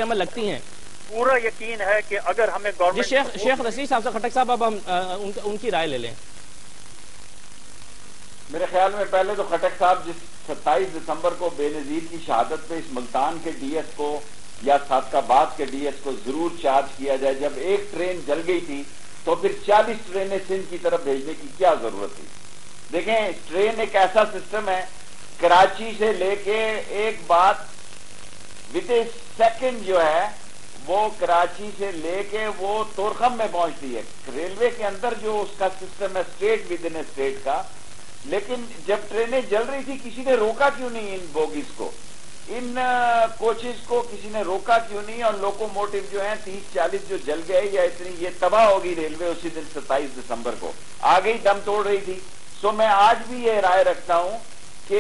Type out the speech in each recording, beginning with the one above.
عمل لگتی ہیں؟ پورا یقین ہے کہ اگر ہمیں گورنمنٹ شیخ رشید صاحب سے خٹک صاحب اب ہم ان کی رائے لے لیں. میرے خیال میں پہلے تو خٹک صاحب جس 27 دسمبر کو بے نظیر کی شہادت پہ اس ملتان کے ڈی ایس کو یا صادق آباد کے ڈی ایس کو ضرور چارج کیا جائے. جب ایک ٹرین جل گئی تھی تو پھر 40 ٹرینیں سندھ کی طرف بھیجنے کی کیا ضرورت تھی؟ دیکھیں ٹرین ایک ایسا سسٹم ہے، کراچی سے لے کے ایک بات ود اے سیکنڈ جو ہے وہ کراچی سے لے کے وہ تورخم میں پہنچتی ہے. ریلوے کے اندر جو اس کا سسٹم ہے state with in a state کا. لیکن جب ٹرینیں جل رہی تھی کسی نے روکا کیوں نہیں ان بوگیز کو، ان کوچز کو کسی نے روکا کیوں نہیں؟ اور لوکو موٹو جو ہیں 30-40 جو جل گئے یا اتنی یہ تباہ ہوگی ریلوے اسی دن 27 دسمبر کو آ گئی دم توڑ رہی تھی. سو میں آج بھی یہ رائے رکھتا ہوں کہ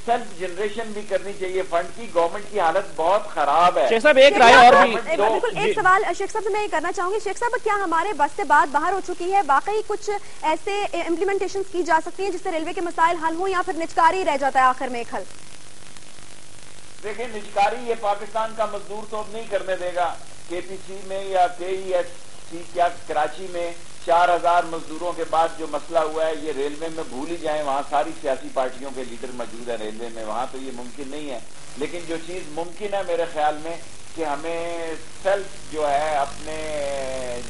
سیلف جنریشن بھی کرنی چاہیے فنڈ کی. گورنمنٹ کی حالت بہت خراب ہے. شیخ صاحب ایک رائے اور بھی بالکل ایک سوال شیخ صاحب سے میں یہ کرنا چاہوں گی. شیخ صاحب کیا ہمارے بس سے بات باہر ہو چکی ہے؟ واقعی کچھ ایسے امپلیمنٹیشن کی جا سکتی ہیں جس سے ریلوے کے مسائل حل ہوں، یا پھر نچکاری رہ جاتا ہے آخر میں ایک حل؟ دیکھیں نچکاری یہ پاکستان کا مزدور تو اب نہیں کرنے دے گا. کے پی سی میں یا کے ای ایس سی کیا کراچی میں 4000 مزدوروں کے بعد جو مسئلہ ہوا ہے یہ ریلوے میں بھول ہی جائیں. وہاں ساری سیاسی پارٹیوں کے لیڈر موجود ہیں ریلوے میں، وہاں تو یہ ممکن نہیں ہے. لیکن جو چیز ممکن ہے میرے خیال میں کہ ہمیں سیلف جو ہے اپنے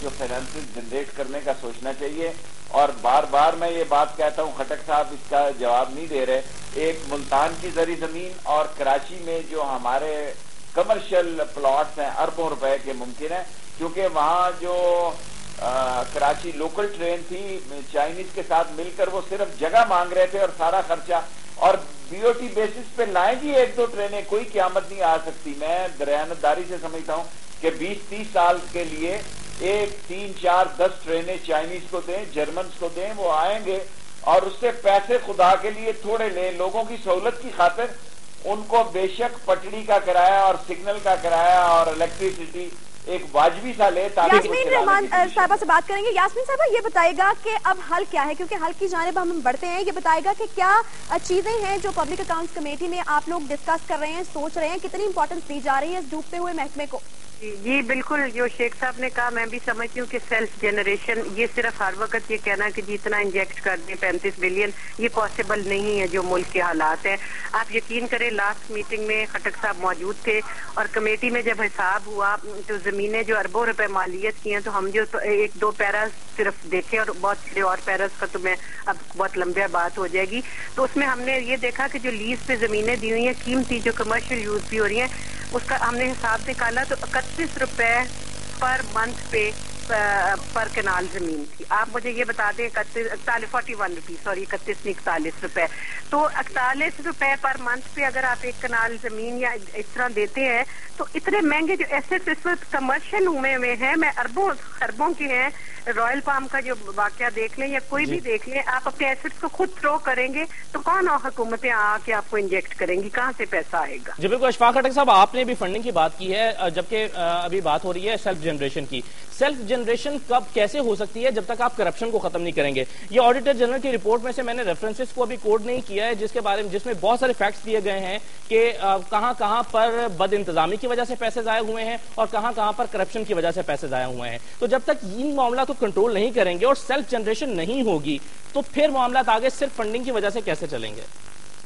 جو فائنانسز جنریٹ کرنے کا سوچنا چاہیے. اور بار بار میں یہ بات کہتا ہوں، خٹک صاحب اس کا جواب نہیں دے رہے. ایک ملتان کی زرعی زمین اور کراچی میں جو ہمارے کمرشل پلاٹس ہیں اربوں روپے کے ممکن ہے، کیونکہ وہاں جو کراچی لوکل ٹرین تھی چائنیز کے ساتھ مل کر وہ صرف جگہ مانگ رہے تھے اور سارا خرچہ، اور بی او ٹی بیسس پہ لائیں گی 1-2 ٹرینیں، کوئی قیامت نہیں آ سکتی. میں دیانتداری سے سمجھتا ہوں کہ 20-30 سال کے لیے 1-3-4-10 ٹرینیں چائنیز کو دیں، جرمنز کو دیں، وہ آئیں گے اور اس سے پیسے خدا کے لیے تھوڑے لیں. لوگوں کی سہولت کی خاطر ان کو بے شک پٹڑی کا کرایہ اور سگنل کا کرایہ اور الیکٹریسٹی ایک واجبی سا لے. یاسمین رحمان صاحبہ سے بات کریں گے. یاسمین صاحبہ یہ بتائے گا کہ اب حل کیا ہے، کیونکہ حل کی جانب ہم بڑھتے ہیں. یہ بتائے گا کہ کیا چیزیں ہیں جو پبلک اکاؤنٹس کمیٹی میں آپ لوگ ڈسکس کر رہے ہیں، سوچ رہے ہیں، کتنی امپورٹنس دی جا رہی ہے اس ڈوبتے ہوئے محکمے کو؟ جی بالکل، جو شیخ صاحب نے کہا میں بھی سمجھتی ہوں کہ سیلف جنریشن یہ صرف ہر وقت یہ کہنا کہ جتنا انجیکٹ کر دیں 35 بلین، یہ پاسبل نہیں ہے جو ملک کے حالات ہیں. آپ یقین کریں لاسٹ میٹنگ میں خٹک صاحب موجود تھے اور کمیٹی میں جب حساب ہوا تو زمینیں جو اربوں روپے مالیت کی ہیں تو ہم جو 1-2 پیراز صرف دیکھے اور بہت سارے اور پیراز کا تو میں اب بہت لمبی بات ہو جائے گی. تو اس میں ہم نے یہ دیکھا کہ جو لیز پہ زمینیں دی ہوئی ہیں قیمتی جو کمرشل یوز بھی ہو رہی ہیں اس کا ہم نے حساب نکالا تو 31 روپے پر منتھ پہ پر کنال زمین تھی. آپ مجھے یہ بتا دیں 41 روپیز، سوری 31 نہیں 41 روپے. تو 41 روپے پر منتھ پہ اگر آپ ایک کنال زمین یا اس طرح دیتے ہیں تو اتنے مہنگے جو ایسے اس وقت کمرشل ہوئے ہیں، میں اربوں کے ہیں. رائل پام کا جو واقعہ دیکھ لیں یا کوئی بھی دیکھ لیں، آپ اپنے ایسٹس کو خود تھرو کریں گے تو کون اور حکومتیں آ کے آپ کو انجیکٹ کریں گی؟ کہاں سے پیسہ آئے گا؟ جی بالکل. اشفاق خٹک صاحب آپ نے بھی فنڈنگ کی بات کی ہے، جبکہ ابھی بات ہو رہی ہے سیلف جنریشن کی. سیلف جنریشن کب کیسے ہو سکتی ہے جب تک آپ کرپشن کو ختم نہیں کریں گے؟ یہ آڈیٹر جنرل کی رپورٹ میں سے میں نے ریفرنسز کو ابھی کوڈ نہیں کیا ہے، جس کے بارے میں جس میں بہت سارے فیکٹس دیے گئے ہیں کہ کہاں کہاں پر بد انتظامی کی وجہ سے پیسے ضائع ہوئے ہیں اور کہاں کہاں پر کرپشن کی وجہ سے پیسے ضائع ہوئے ہیں. تو جب تک ان معاملات کو کنٹرول نہیں کریں گے اور سیلف جنریشن نہیں ہوگی تو پھر معاملات آگے صرف فنڈنگ کی وجہ سے کیسے چلیں گے؟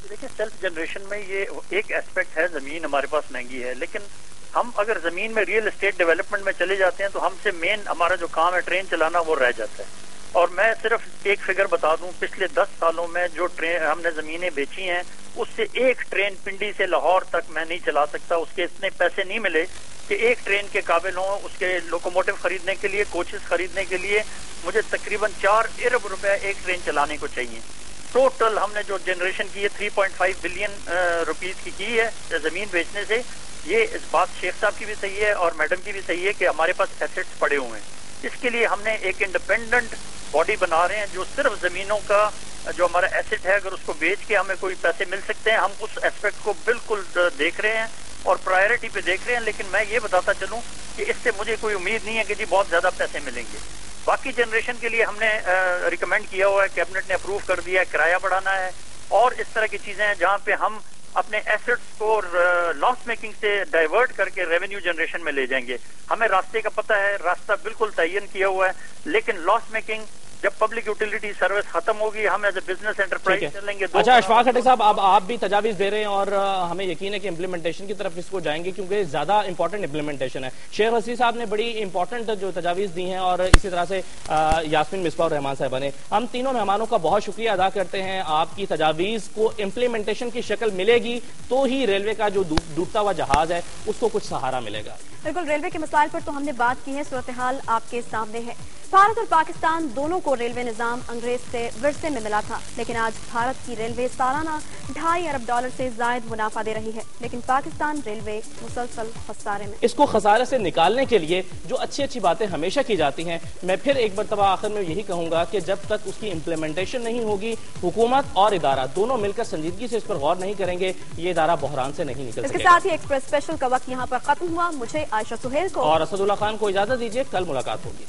دیکھیں سیلف جنریشن میں یہ ایک ایسپیکٹ ہے، زمین ہمارے پاس مہنگی ہے، لیکن ہم اگر زمین میں ریئل اسٹیٹ ڈیولپمنٹ میں چلے جاتے ہیں تو ہم سے مین ہمارا جو کام ہے ٹرین چلانا وہ رہ جاتا ہے. اور میں صرف ایک فگر بتا دوں، پچھلے 10 سالوں میں جو ہم نے زمینیں بیچی ہیں اس سے ایک ٹرین پنڈی سے لاہور تک میں نہیں چلا سکتا. اس کے اتنے پیسے نہیں ملے کہ ایک ٹرین کے قابل ہوں. اس کے لوکوموٹو خریدنے کے لیے، کوچز خریدنے کے لیے مجھے تقریباً 4 ارب روپے ایک ٹرین چلانے کو چاہیے. ٹوٹل ہم نے جو جنریشن کی ہے 3.5 بلین روپیز کی ہے زمین بیچنے سے. یہ اس بات شیخ صاحب کی بھی صحیح ہے اور میڈم کی بھی صحیح ہے کہ ہمارے پاس ایسٹس پڑے ہوئے ہیں. اس کے لیے ہم نے ایک انڈیپینڈنٹ باڈی بنا رہے ہیں جو صرف زمینوں کا جو ہمارا ایسٹ ہے اگر اس کو بیچ کے ہمیں کوئی پیسے مل سکتے ہیں ہم اس ایسپیکٹ کو بالکل دیکھ رہے ہیں اور پرائرٹی پہ دیکھ رہے ہیں. لیکن میں یہ بتاتا چلوں کہ اس سے مجھے کوئی امید نہیں ہے کہ جی بہت زیادہ پیسے ملیں گے. باقی جنریشن کے لیے ہم نے ریکمینڈ کیا ہوا ہے، کیبنٹ نے اپروو کر دیا ہے، کرایہ بڑھانا ہے اور اس طرح کی چیزیں ہیں جہاں پہ ہم اپنے ایسٹس کو لاس میکنگ سے ڈائیورٹ کر کے ریونیو جنریشن میں لے جائیں گے. ہمیں راستے کا پتہ ہے, راستہ بالکل تعین کیا ہوا ہے, لیکن لاس میکنگ جب پبلک یوٹیلیٹی سروس ختم ہوگی ہم ایز اے بزنس انٹرپرائز چلیں گے. اچھا اشفاق کھٹک صاحب, اب آپ بھی تجاویز دے رہے ہیں اور ہمیں یقین ہے کہ امپلیمنٹیشن کی طرف اس کو جائیں گے کیونکہ زیادہ امپورٹنٹ امپلیمنٹیشن ہے. شیخ وسیع صاحب نے بڑی امپورٹنٹ جو تجاویز دی ہیں اور اسی طرح سے یاسمین مصباح الرحمان صاحبہ نے. ہم تینوں مہمانوں کا بہت شکریہ ادا کرتے ہیں. آپ کی تجاویز کو امپلیمنٹیشن کی شکل ملے گی تو ہی ریلوے کا جو ڈوبتا ہوا جہاز ہے اس کو کچھ سہارا ملے گا. بالکل, ریلوے کے مسائل پر تو ہم نے بات کی ہے, صورتحال آپ کے سامنے ہے. بھارت اور پاکستان دونوں کو ریلوے نظام انگریز سے ورثے میں ملا تھا, لیکن آج بھارت کی ریلوے سالانہ $2.5 ارب سے زائد منافع دے رہی ہے, لیکن پاکستان ریلوے مسلسل خسارے میں. اس کو خسارے سے نکالنے کے لیے جو اچھی اچھی باتیں ہمیشہ کی جاتی ہیں, میں پھر ایک مرتبہ آخر میں یہی کہوں گا کہ جب تک اس کی امپلیمنٹیشن نہیں ہوگی, حکومت اور ادارہ دونوں مل کر سنجیدگی سے اس پر غور نہیں کریں گے, یہ ادارہ بحران سے نہیں نکل سکے گا. اس کے ساتھ ہی ایکسپریس اسپیشل کا وقت یہاں پر ختم ہوا. مجھے عائشہ سہیل کو اور اسد اللہ خان کو اجازت دیجیے, کل ملاقات ہوگی.